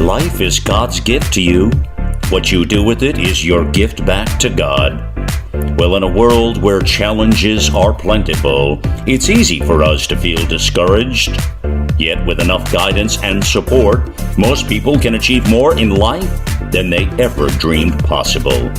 life is God's gift to you. What you do with it is your gift back to God. Well, in a world where challenges are plentiful, it's easy for us to feel discouraged. Yet with enough guidance and support, most people can achieve more in life than they ever dreamed possible.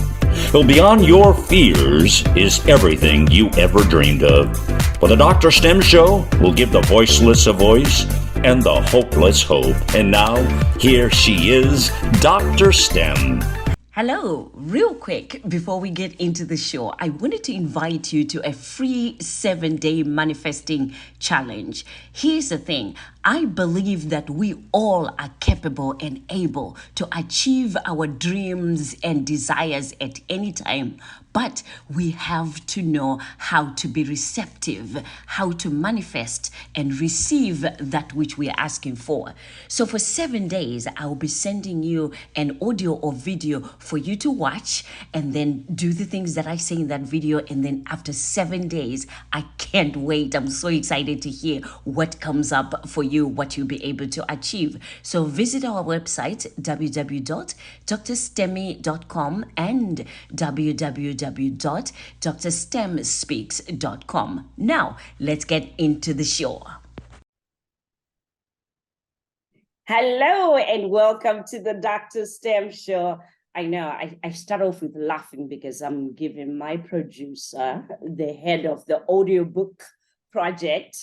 Well, beyond your fears is everything you ever dreamed of. For the DrSTem Show, we'll give the voiceless a voice and the hopeless hope. And now, here she is, DrSTem. Hello, real quick, before we get into the show, I wanted to invite you to a free 7-day manifesting challenge. Here's the thing. I believe that we all are capable and able to achieve our dreams and desires at any time. But we have to know how to be receptive, how to manifest and receive that which we are asking for. So for 7 days, I'll be sending you an audio or video for you to watch and then do the things that I say in that video. And then after 7 days, I can't wait. I'm so excited to hear what comes up for you, what you'll be able to achieve. So visit our website, www.drstemi.com and www.drstemspeaks.com. Now, let's get into the show. Hello, and welcome to the DrSTem Show. I know I start off with laughing because I'm giving my producer, the head of the audiobook project,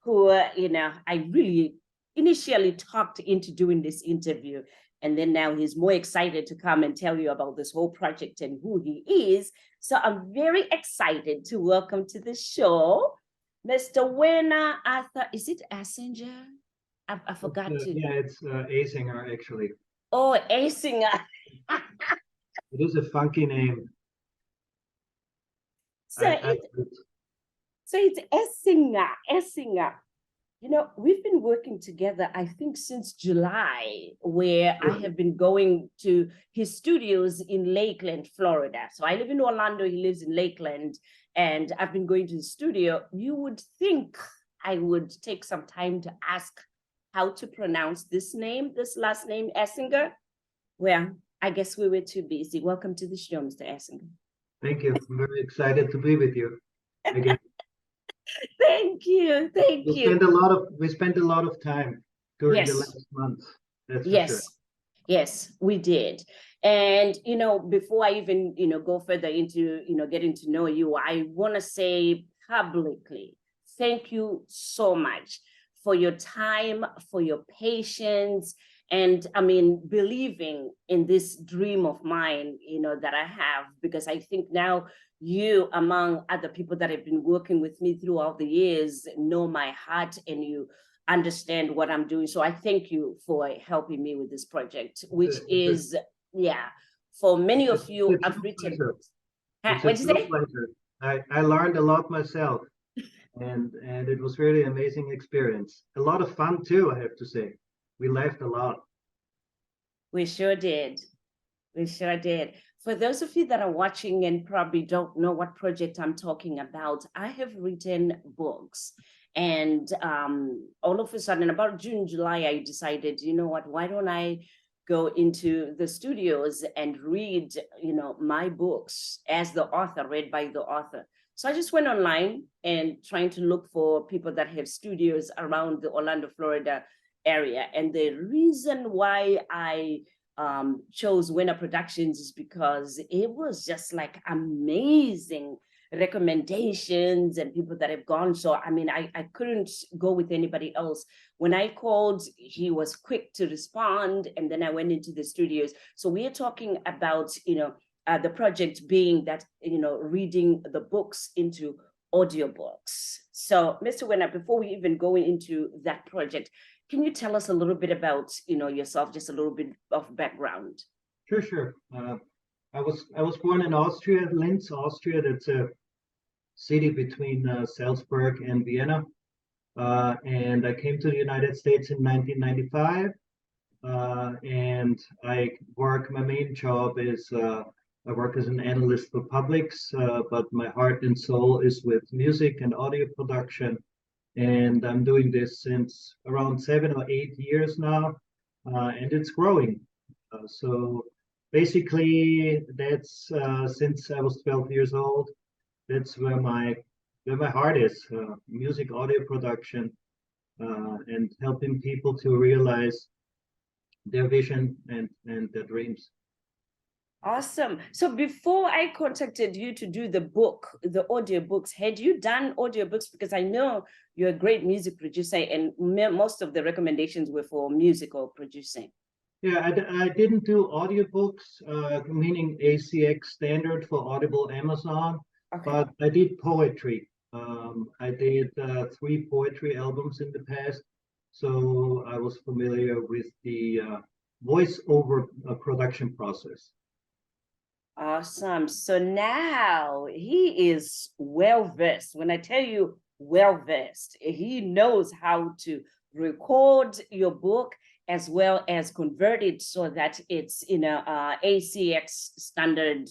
who, I really initially talked into doing this interview. And then now he's more excited to come and tell you about this whole project and who he is. So I'm very excited to welcome to the show, Mr. Werner Arthur. Is it Asanger? I forgot to. Yeah, it's Asanger, actually. Oh, Asanger. It is a funky name. So it's Asanger. We've been working together, I think, since July, where I have been going to his studios in Lakeland, Florida. So I live in Orlando, he lives in Lakeland, and I've been going to the studio. You would think I would take some time to ask how to pronounce this last name, Asanger. Well, I guess we were too busy. Welcome to the show, Mr. Asanger. Thank you. I'm very excited to be with you again. Thank you. We spent a lot of time during the last month. That's for sure. Yes, we did. And before I even go further into getting to know you, I want to say publicly, thank you so much for your time, for your patience, and believing in this dream of mine, that I have, because I think now you, among other people that have been working with me throughout the years, know my heart and you understand what I'm doing. So I thank you for helping me with this project, which is, for many of you, I've written books. What'd you say? I learned a lot myself, and it was really an amazing experience. A lot of fun too, I have to say. We laughed a lot. We sure did. For those of you that are watching and probably don't know what project I'm talking about, I have written books. And all of a sudden, about June, July, I decided, why don't I go into the studios and read, my books as the author, read by the author. So I just went online and trying to look for people that have studios around the Orlando, Florida area. And the reason why I chose Werner Productions is because it was just like amazing recommendations and people that have gone. So, I couldn't go with anybody else. When I called, he was quick to respond. And then I went into the studios. So we are talking about, the project being that, reading the books into audiobooks. So, Mr. Werner, before we even go into that project, can you tell us a little bit about, yourself, just a little bit of background? Sure. I was born in Austria, Linz, Austria. That's a city between Salzburg and Vienna. And I came to the United States in 1995. And my main job is I work as an analyst for publics, but my heart and soul is with music and audio production. And I'm doing this since around 7 or 8 years now. and it's growing. So basically, that's since I was 12 years old. That's where my heart is: music, audio production, and helping people to realize their vision and their dreams. Awesome. So before I contacted you to do the book, the audiobooks, had you done audiobooks? Because I know you're a great music producer, and most of the recommendations were for music or producing. Yeah, I didn't do audiobooks, meaning ACX standard for Audible Amazon, Okay. but I did poetry. I did 3 poetry albums in the past, so I was familiar with the voiceover production process. Awesome. So now he is well versed. When I tell you well versed, he knows how to record your book as well as convert it so that it's ACX standard,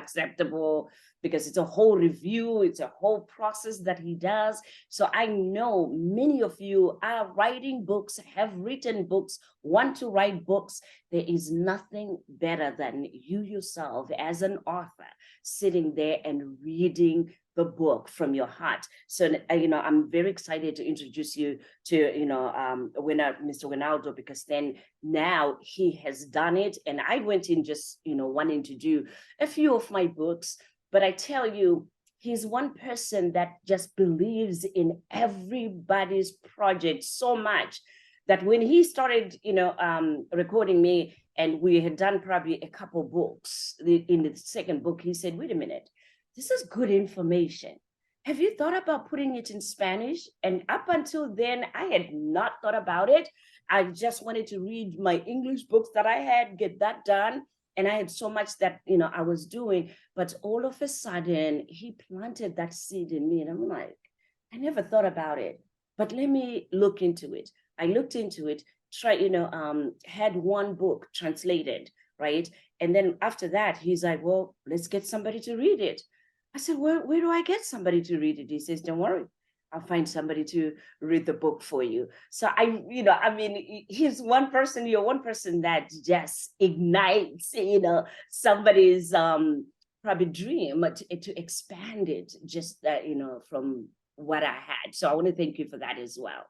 acceptable, because it's a whole review, it's a whole process that he does. So I know many of you are writing books, have written books, want to write books. There is nothing better than you yourself as an author sitting there and reading the book from your heart. So, I'm very excited to introduce you to, Mr. Ronaldo, because then now he has done it. And I went in just, wanting to do a few of my books. But I tell you, he's one person that just believes in everybody's project so much that when he started, recording me, and we had done probably a couple books, in the second book, he said, wait a minute, this is good information. Have you thought about putting it in Spanish? And up until then, I had not thought about it. I just wanted to read my English books that I had, get that done. And I had so much that, I was doing, but all of a sudden he planted that seed in me. And I'm like, I never thought about it, but let me look into it. I looked into it, had one book translated, right? And then after that, he's like, well, let's get somebody to read it. I said, where do I get somebody to read it? He says, don't worry, I'll find somebody to read the book for you. So he's one person, you're one person that just ignites, somebody's probably dream to expand it, just that, from what I had. So I want to thank you for that as well.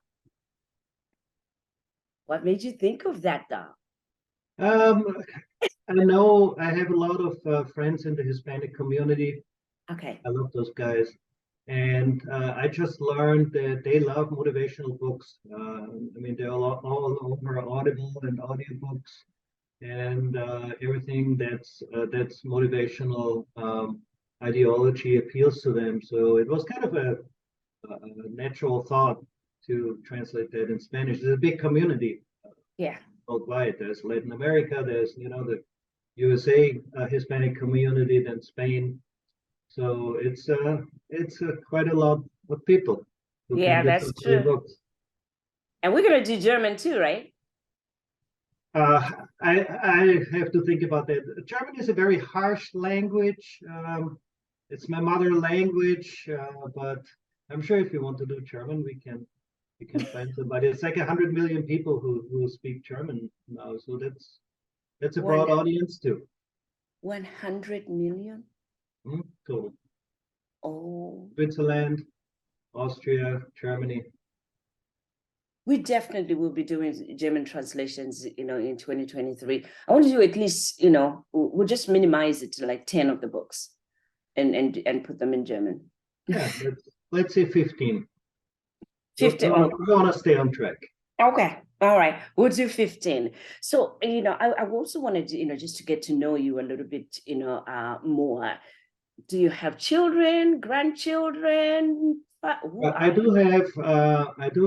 What made you think of that, though? I know I have a lot of friends in the Hispanic community. Okay. I love those guys. And I just learned that they love motivational books. They're all over Audible and audiobooks and everything that's motivational ideology appeals to them. So it was kind of a natural thought to translate that in Spanish. There's a big community worldwide. There's Latin America, there's the USA Hispanic community, then Spain. So it's quite a lot of people. Yeah, that's true. Books. And we're gonna do German too, right? I have to think about that. German is a very harsh language. It's my mother language, but I'm sure if you want to do German, we can find somebody. It's like 100 million people who speak German now, so that's a broad audience too. 100 million? Total. Oh. Switzerland, Austria, Germany. We definitely will be doing German translations, in 2023. I want to do at least, we'll just minimize it to like 10 of the books and put them in German. Yeah, let's say 15. 15. We want to stay on track. Okay. All right. We'll do 15. So, I also wanted to, just to get to know you a little bit, more. Do you have children, grandchildren? I do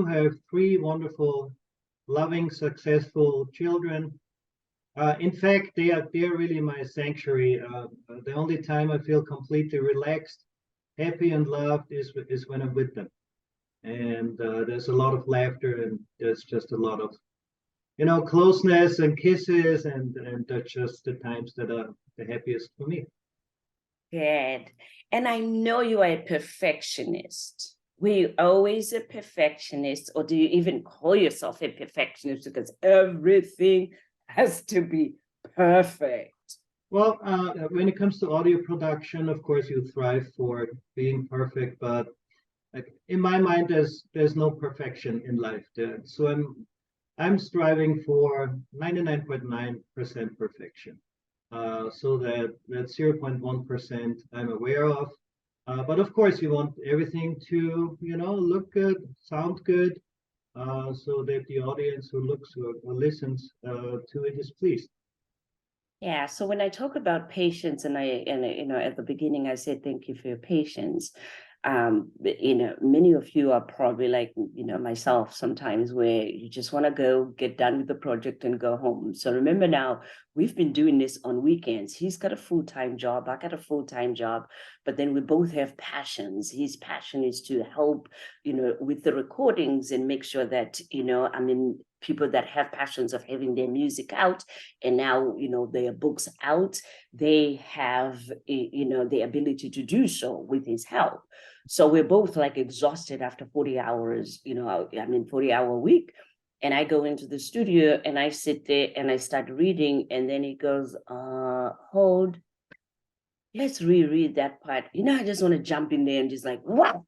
have 3 wonderful, loving, successful children. In fact, they are really my sanctuary. The only time I feel completely relaxed, happy, and loved is when I'm with them. And there's a lot of laughter, and there's just a lot of closeness and kisses, and that's just the times that are the happiest for me. Good. And I know you are a perfectionist. Were you always a perfectionist, or do you even call yourself a perfectionist because everything has to be perfect? Well, when it comes to audio production, of course, you thrive for being perfect, but like in my mind, there's no perfection in life. So I'm striving for 99.9% perfection. So that 0.1% I'm aware of. But of course, you want everything to, look good, sound good, so that the audience who looks or listens to it is pleased. Yeah, so when I talk about patience, and at the beginning I said thank you for your patience. Many of you are probably like, myself sometimes, where you just want to go get done with the project and go home. So remember now, we've been doing this on weekends. He's got a full-time job, I got a full-time job, but then we both have passions. His passion is to help, with the recordings and make sure that, people that have passions of having their music out, and now, their books out, they have, the ability to do so with his help. So we're both like exhausted after 40 hours, 40-hour week. And I go into the studio and I sit there and I start reading. And then he goes, hold, let's reread that part. I just want to jump in there and just like, wow.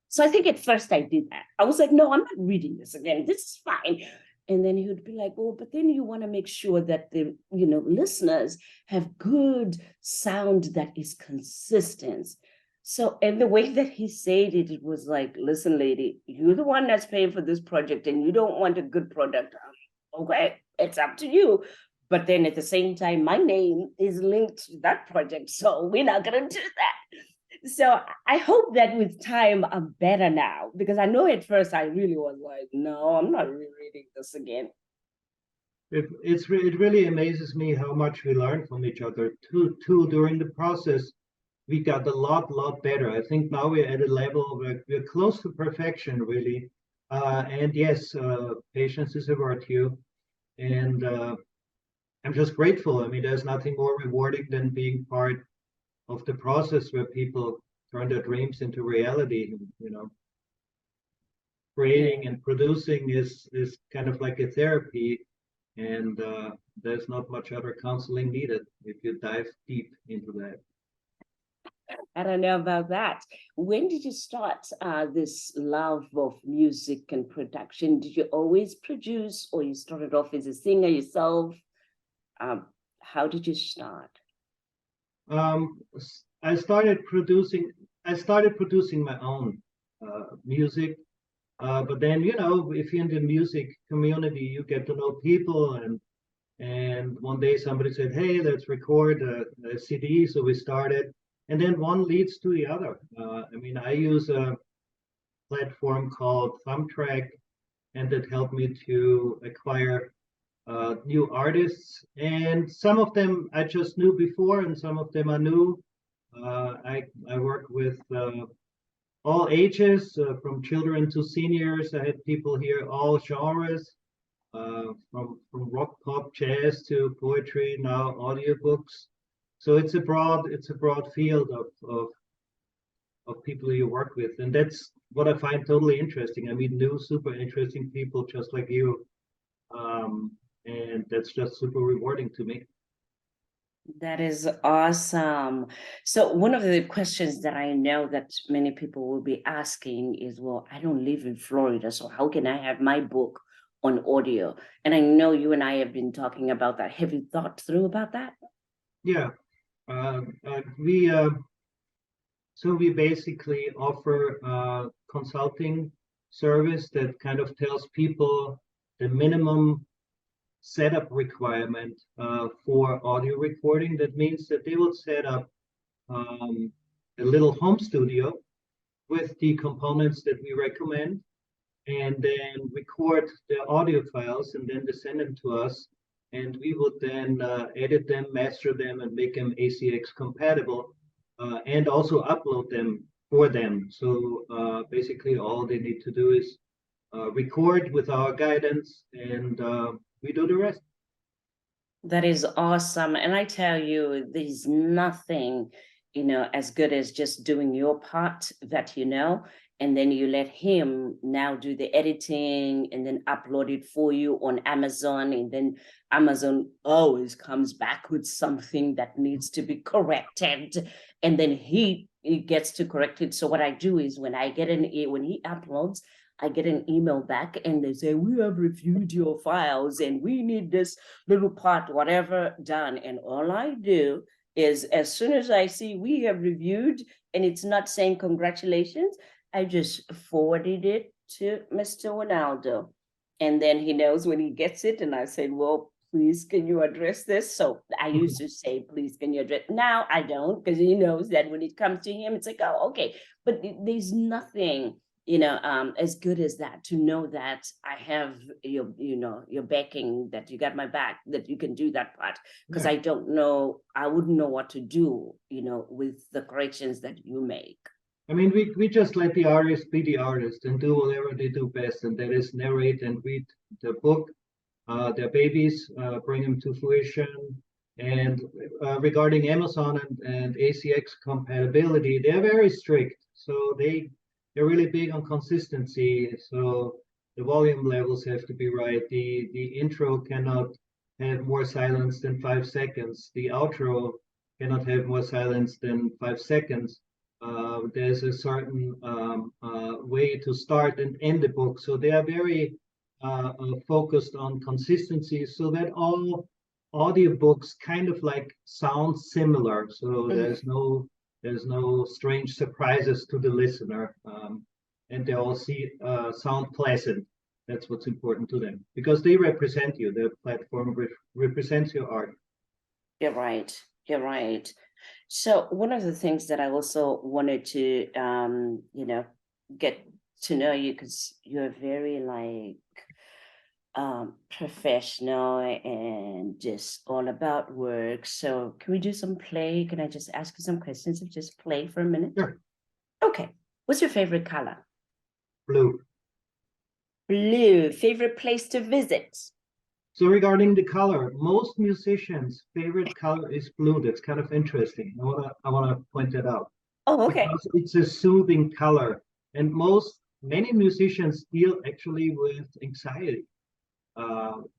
So I think at first I did that. I was like, no, I'm not reading this again. This is fine. And then he would be like, oh, but then you want to make sure that the, listeners have good sound that is consistent. So, and the way that he said it, it was like, listen, lady, you're the one that's paying for this project and you don't want a good product. Okay, it's up to you. But then at the same time, my name is linked to that project. So we're not going to do that. So I hope that with time I'm better now, because I know at first I really was like, no, I'm not rereading this again. It really amazes me how much we learn from each other too during the process. We got a lot better. I think now we're at a level where we're close to perfection, really. And yes, patience is a virtue. And I'm just grateful. I mean, there's nothing more rewarding than being part of the process where people turn their dreams into reality. Creating and producing is kind of like a therapy, and there's not much other counseling needed if you dive deep into that. I don't know about that. When did you start this love of music and production? Did you always produce, or you started off as a singer yourself? How did you start? I started producing my own music, but then if you're in the music community, you get to know people, and one day somebody said, hey, let's record a CD, so we started, and then one leads to the other. I use a platform called Thumbtrack, and that helped me to acquire new artists, and some of them I just knew before, and some of them are new. I work with all ages, from children to seniors. I had people here, all genres, from rock, pop, jazz to poetry, now audiobooks. So it's a broad field of people you work with, and that's what I find totally interesting. I meet new, super interesting people just like you, and that's just super rewarding to me. That is awesome. So one of the questions that I know that many people will be asking is, well, I don't live in Florida, so how can I have my book on audio? And I know you and I have been talking about that. Have you thought through about that? Yeah, we basically offer a consulting service that kind of tells people the minimum setup requirement for audio recording. That means that they will set up a little home studio with the components that we recommend, and then record the audio files, and then they send them to us, and we would then edit them, master them, and make them ACX compatible, and also upload them for them. So basically all they need to do is record with our guidance, and we do the rest. That is awesome. And I tell you, there's nothing as good as just doing your part that and then you let him now do the editing and then upload it for you on Amazon, and then Amazon always comes back with something that needs to be corrected, and then he gets to correct it. So what I do is when he uploads, I get an email back and they say, we have reviewed your files and we need this little part, whatever, done. And all I do is, as soon as I see we have reviewed and it's not saying congratulations, I just forwarded it to Mr. Ronaldo. And then he knows when he gets it. And I said, well, please, can you address this? So I used to say, please, can you address? Now I don't, because he knows that when it comes to him, it's like, oh, okay. But there's nothing, as good as that, to know that I have your backing, that you got my back, that you can do that part. Because I wouldn't know what to do, with the corrections that you make. I mean, we just let the artist be the artist and do whatever they do best, and that is narrate and read the book, their babies, bring them to fruition. And regarding Amazon and ACX compatibility, they're very strict. So they're really big on consistency. So the volume levels have to be right. The intro cannot have more silence than 5 seconds. The outro cannot have more silence than 5 seconds. There's a certain way to start and end the book. So they are very focused on consistency, so that all audiobooks kind of like sound similar. So there's no strange surprises to the listener, and they all sound pleasant. That's what's important to them, because they represent you. The platform represents your art. You're right. You're right. So one of the things that I also wanted to, get to know you, because you're very professional and just all about work. So can we do some play? Can I just ask you some questions of just play for a minute? Sure. Okay. What's your favorite color? Blue. Blue. Favorite place to visit? So regarding the color, most musicians' favorite color is blue. That's kind of interesting. I wanna point that out. Oh, okay. Because it's a soothing color, and many musicians deal actually with anxiety,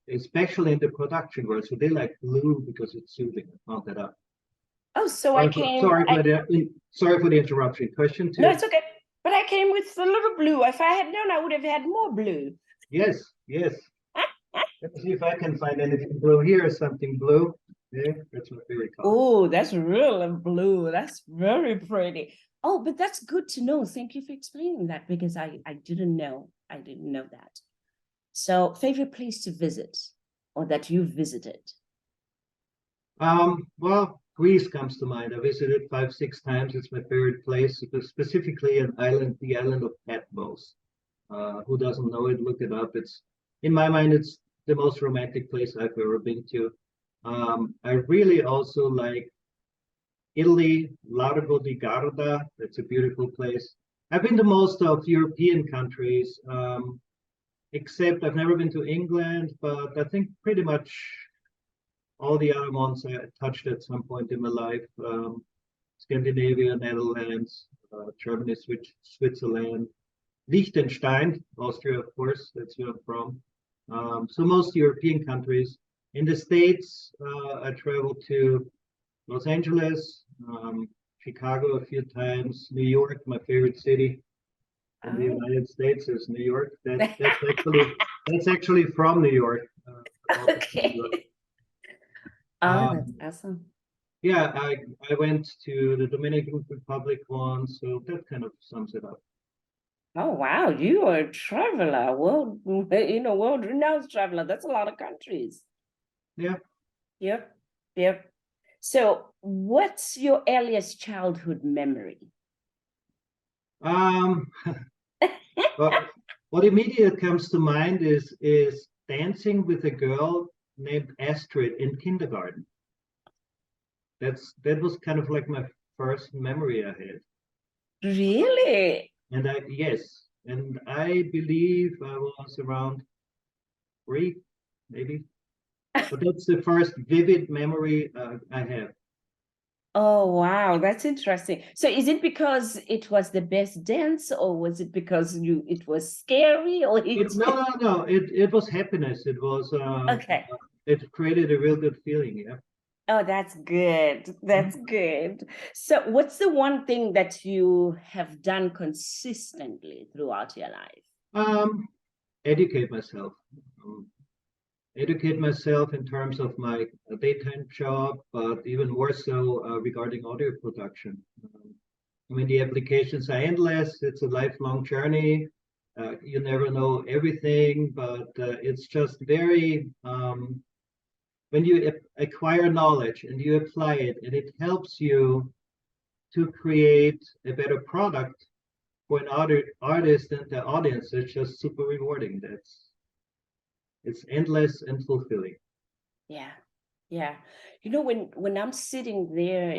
especially in the production world. So they like blue because it's soothing. I found that out. Oh, so Sorry for the interruption. Question 2. No, it's okay. But I came with a little blue. If I had known, I would have had more blue. Yes. Let's see if I can find anything blue. Here is something blue. Yeah, that's my favorite color. Oh, that's real blue. That's very pretty. Oh, but that's good to know. Thank you for explaining that, because I didn't know. I didn't know that. So, favorite place to visit, or that you visited? Well, Greece comes to mind. I visited 5-6 times. It's my favorite place, specifically the island of Patmos. Who doesn't know it? Look it up. In my mind, it's the most romantic place I've ever been to. I really also like Italy, Largo di Garda. That's a beautiful place. I've been to most of European countries, except I've never been to England, but I think pretty much all the other ones I touched at some point in my life. Scandinavia, Netherlands, Germany, Switzerland, Liechtenstein, Austria, of course, that's where I'm from. So most European countries. In the States, I traveled to Los Angeles, Chicago a few times, New York, my favorite city in the United States is New York. That's actually from New York. Okay. That's awesome. Yeah, I went to the Dominican Republic once, so that kind of sums it up. Oh, wow. You are a traveler. World-renowned traveler. That's a lot of countries. Yeah. Yep. So what's your earliest childhood memory? What immediately comes to mind is dancing with a girl named Astrid in kindergarten. That was kind of like my first memory I had. Really? And I believe I was around 3, maybe. But that's the first vivid memory I have. Oh, wow, that's interesting. So is it because it was the best dance, or was it because it was scary, or No. It was happiness. It was okay. it created a real good feeling. Yeah. Oh, that's good. That's Mhm. good. So what's the one thing that you have done consistently throughout your life? Um, educate myself. Um, Educate myself in terms of my daytime job, but even more so regarding audio production. I mean, the applications are endless. It's a lifelong journey. You never know everything, but it's just very, when you acquire knowledge and you apply it, and it helps you to create a better product for an artist and the audience, it's just super rewarding. It's endless and fulfilling. Yeah. Yeah. When I'm sitting there,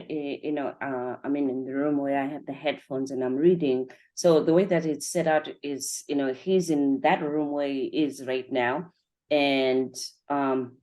I'm in the room where I have the headphones and I'm reading. So the way that it's set out is, he's in that room where he is right now. And um,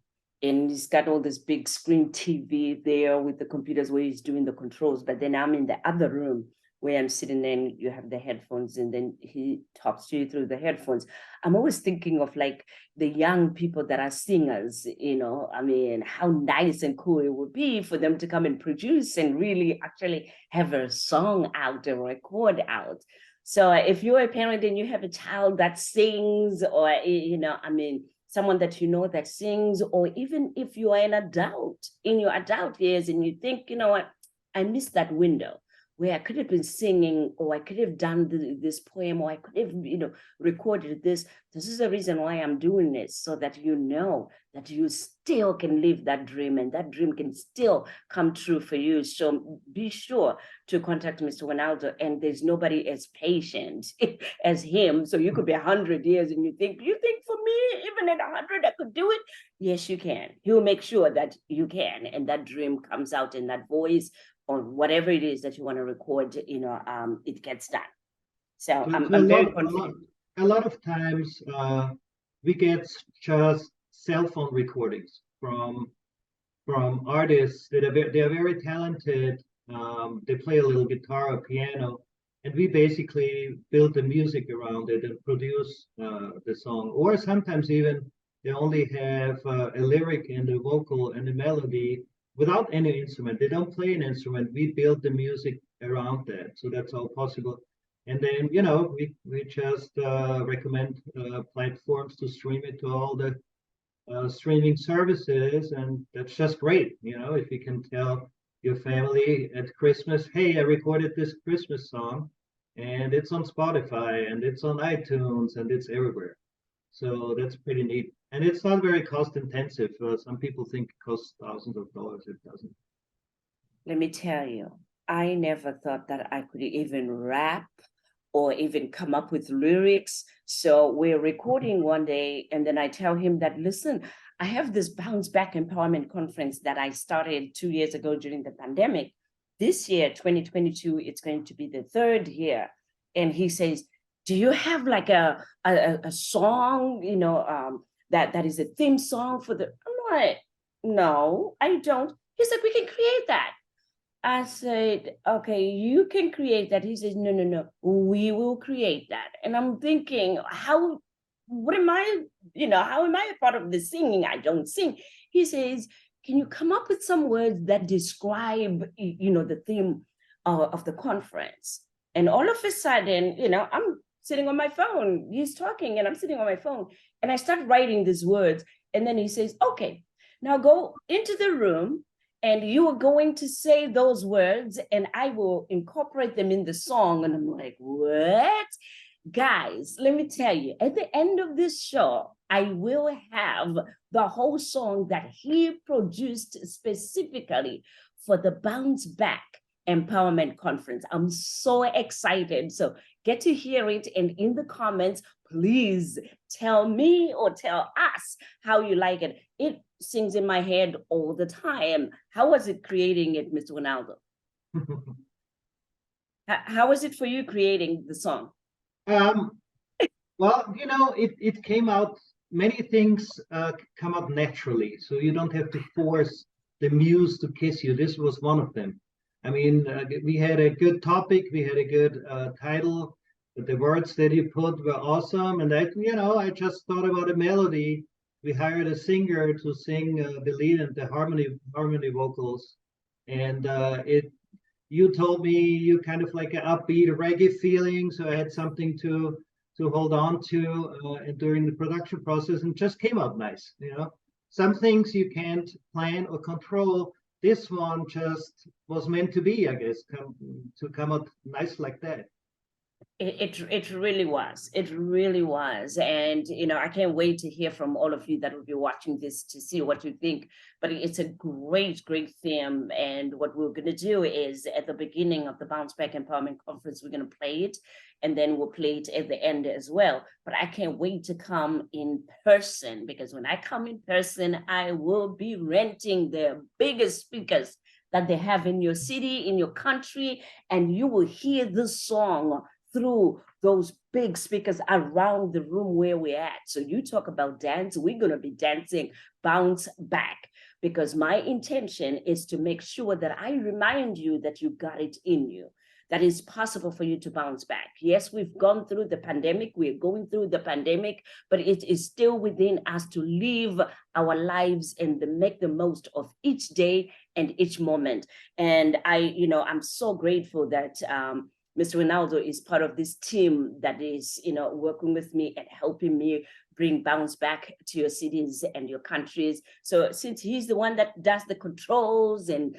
and he's got all this big screen TV there with the computers where he's doing the controls. But then I'm in the other room where I'm sitting there and you have the headphones and then he talks to you through the headphones. I'm always thinking of like the young people that are singers, I mean, how nice and cool it would be for them to come and produce and really actually have a song out, a record out. So if you're a parent and you have a child that sings, or, I mean, someone that that sings, or even if you are an adult in your adult years and you think, you know what, I missed that window where I could have been singing, or I could have done this poem, or I could have, recorded this. This is the reason why I'm doing this, so that you know that you still can live that dream and that dream can still come true for you. So be sure to contact Mr. Ronaldo. And there's nobody as patient as him. So you could be 100 years and you think for me, even at 100, I could do it. Yes, you can. He will make sure that you can. And that dream comes out in that voice, or whatever it is that you want to record, it gets done. So So, I'm, so I'm very confident. a lot of times we get just cell phone recordings from artists that they are very talented. They play a little guitar or piano, and we basically build the music around it and produce the song. Or sometimes even they only have a lyric and a vocal and a melody without any instrument. They don't play an instrument. We build the music around that, so that's all possible. And then we just recommend platforms to stream it to all the streaming services, and that's just great. If you can tell your family at Christmas, hey, I recorded this Christmas song, and it's on Spotify, and it's on iTunes, and it's everywhere. So that's pretty neat. And it's not very cost intensive. Some people think it costs thousands of dollars. It doesn't. Let me tell you, I never thought that I could even rap or even come up with lyrics. So we're recording one day, and then I tell him that, listen, I have this bounce back empowerment conference that I started 2 years ago during the pandemic. This year, 2022, it's going to be the third year. And he says, do you have like a song, that is a theme song for the, I'm like, no, I don't. He said, we can create that. I said, okay, you can create that. He says, no, no, no, we will create that. And I'm thinking, what am I, how am I a part of the singing? I don't sing. He says, can you come up with some words that describe, the theme of the conference? And all of a sudden, I'm sitting on my phone. He's talking and I'm sitting on my phone. And I start writing these words. And then he says, okay, now go into the room and you are going to say those words and I will incorporate them in the song. And I'm like, what? Guys, let me tell you, at the end of this show, I will have the whole song that he produced specifically for the Bounce Back Empowerment Conference. I'm so excited. So get to hear it. And in the comments, please tell me or tell us how you like it. It sings in my head all the time. How was it creating it, Mr. Ronaldo? How was it for you creating the song? Well, it came out, many things come out naturally. So you don't have to force the muse to kiss you. This was one of them. I mean, we had a good topic, we had a good title. The words that you put were awesome, and I just thought about a melody. We hired a singer to sing the lead and the harmony vocals, and you told me you kind of like an upbeat reggae feeling, so I had something to hold on to during the production process, and just came out nice. Some things you can't plan or control. This one just was meant to be, I guess, come out nice like that. It really was. It really was. And, I can't wait to hear from all of you that will be watching this to see what you think. But it's a great, great theme. And what we're going to do is at the beginning of the Bounce Back Empowerment Conference, we're going to play it. And then we'll play it at the end as well. But I can't wait to come in person, because when I come in person, I will be renting the biggest speakers that they have in your city, in your country, and you will hear this song through those big speakers around the room where we're at. So you talk about dance, we're going to be dancing Bounce Back, because my intention is to make sure that I remind you that you got it in you, that it's possible for you to bounce back. Yes, we've gone through the pandemic, we're going through the pandemic, but it is still within us to live our lives and make the most of each day and each moment. And I'm so grateful that Mr. Ronaldo is part of this team that is, working with me and helping me bring Bounce Back to your cities and your countries. So since he's the one that does the controls and,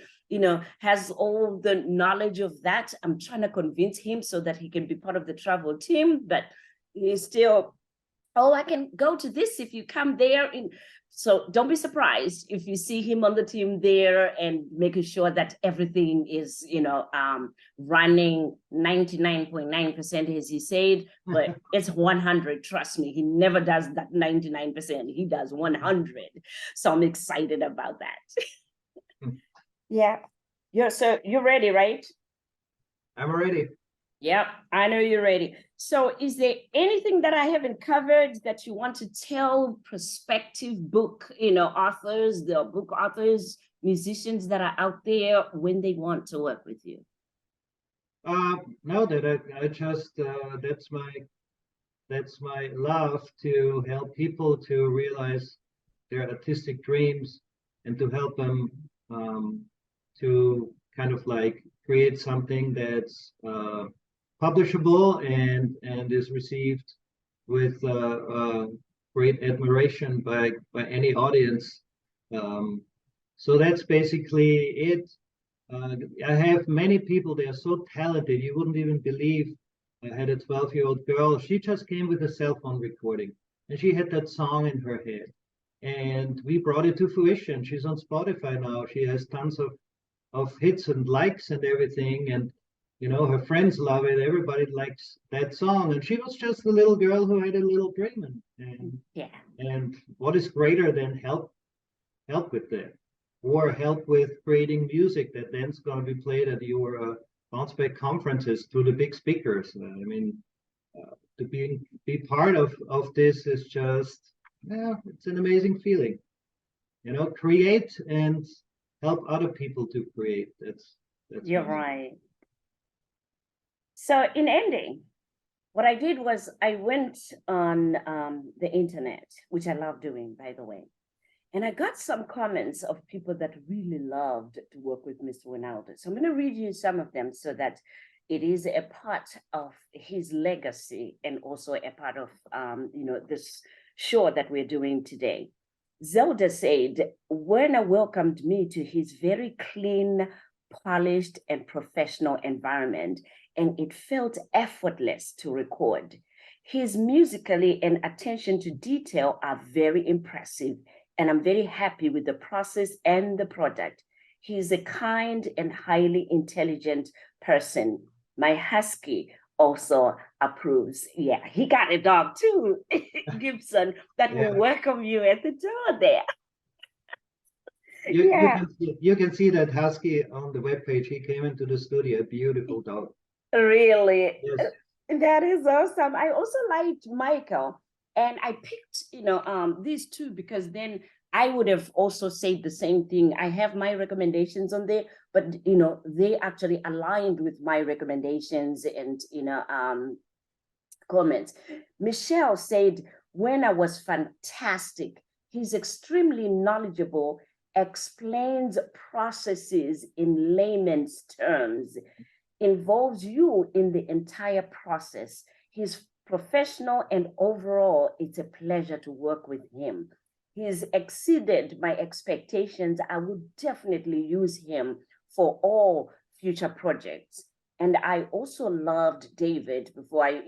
has all the knowledge of that, I'm trying to convince him so that he can be part of the travel team, but he's still, I can go to this if you come there. So don't be surprised if you see him on the team there and making sure that everything is, running 99.9%, as he said, but it's 100. Trust me, he never does that 99%. He does 100. So I'm excited about that. Yeah. You're ready, right? I'm ready. Yep, I know you're ready. So is there anything that I haven't covered that you want to tell prospective book, authors, the book authors, musicians that are out there when they want to work with you? No, that I just that's my love, to help people to realize their artistic dreams and to help them to kind of like create something that's publishable and is received with great admiration by any audience. So that's basically it. I have many people, they are so talented, you wouldn't even believe. I had a 12-year-old girl, she just came with a cell phone recording, and she had that song in her head. And we brought it to fruition. She's on Spotify now. She has tons of hits and likes and everything. And her friends love it. Everybody likes that song. And she was just a little girl who had a little dream. And what is greater than help with that? Or help with creating music that then's going to be played at your Bounce Back conferences through the big speakers. I mean, to be part of this is just, it's an amazing feeling. Create and help other people to create. That's You're right. So in ending, what I did was I went on the internet, which I love doing, by the way. And I got some comments of people that really loved to work with Mr. Ronaldo. So I'm going to read you some of them so that it is a part of his legacy and also a part of, this show that we're doing today. Zelda said, Werner welcomed me to his very clean, polished, and professional environment, and it felt effortless to record. His musically and attention to detail are very impressive, and I'm very happy with the process and the product. He's a kind and highly intelligent person. My husky also approves. Yeah, he got a dog too, Gibson, that will welcome you at the door there. You can see that husky on the webpage. He came into the studio, a beautiful dog. Really? Yes. That is awesome. I also liked Michael. And I picked, these two because then I would have also said the same thing. I have my recommendations on there, but they actually aligned with my recommendations and comments. Michelle said, Werner was fantastic. He's extremely knowledgeable, explains processes in layman's terms, involves you in the entire process. He's professional, and overall, it's a pleasure to work with him. He's exceeded my expectations. I would definitely use him for all future projects. And I also loved David before I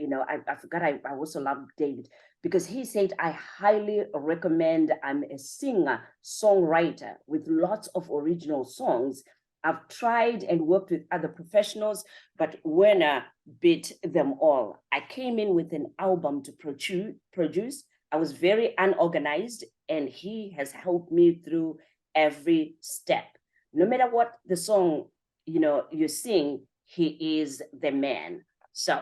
forgot I also loved David because he said, I highly recommend. I'm a singer, songwriter with lots of original songs. I've tried and worked with other professionals, but Werner beat them all. I came in with an album to produce. I was very unorganized, and he has helped me through every step. No matter what the song, you sing, he is the man. So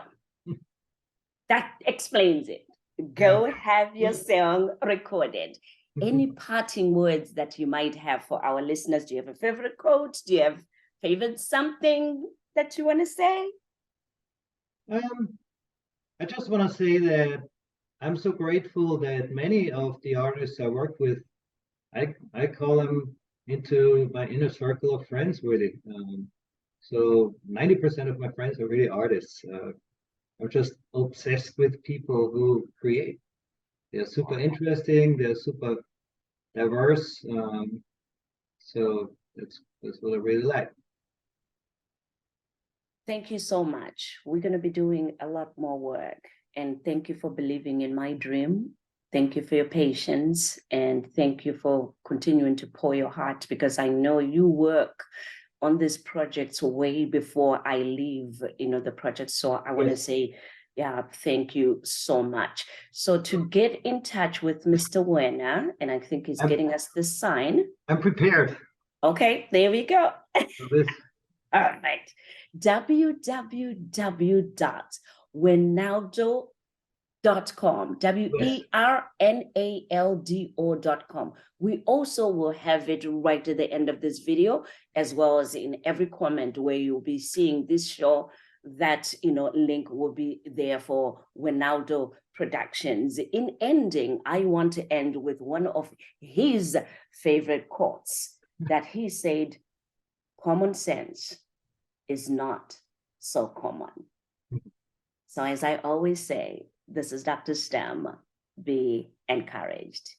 that explains it. Go have your song recorded. Any parting words that you might have for our listeners? Do you have a favorite quote? Do you have favorite something that you want to say? I just want to say that I'm so grateful that many of the artists I work with, I call them into my inner circle of friends, really. So 90% of my friends are really artists. I'm just obsessed with people who create. They're super interesting. They're super diverse. So that's what I really like. Thank you so much. We're going to be doing a lot more work. And thank you for believing in my dream. Thank you for your patience. And thank you for continuing to pour your heart, because I know you work on this project way before I leave, the project. So I want to say, thank you so much. So to get in touch with Mr. Werner, and I think he's getting us the sign. I'm prepared. Okay, there we go. This. All right. www.wernaldo.com, WERNALDO.com. We also will have it right at the end of this video, as well as in every comment where you'll be seeing this show. That link will be there for Wernaldo Productions. In ending, I want to end with one of his favorite quotes that he said, common sense is not so common. So as I always say, this is DrSTem. Be encouraged.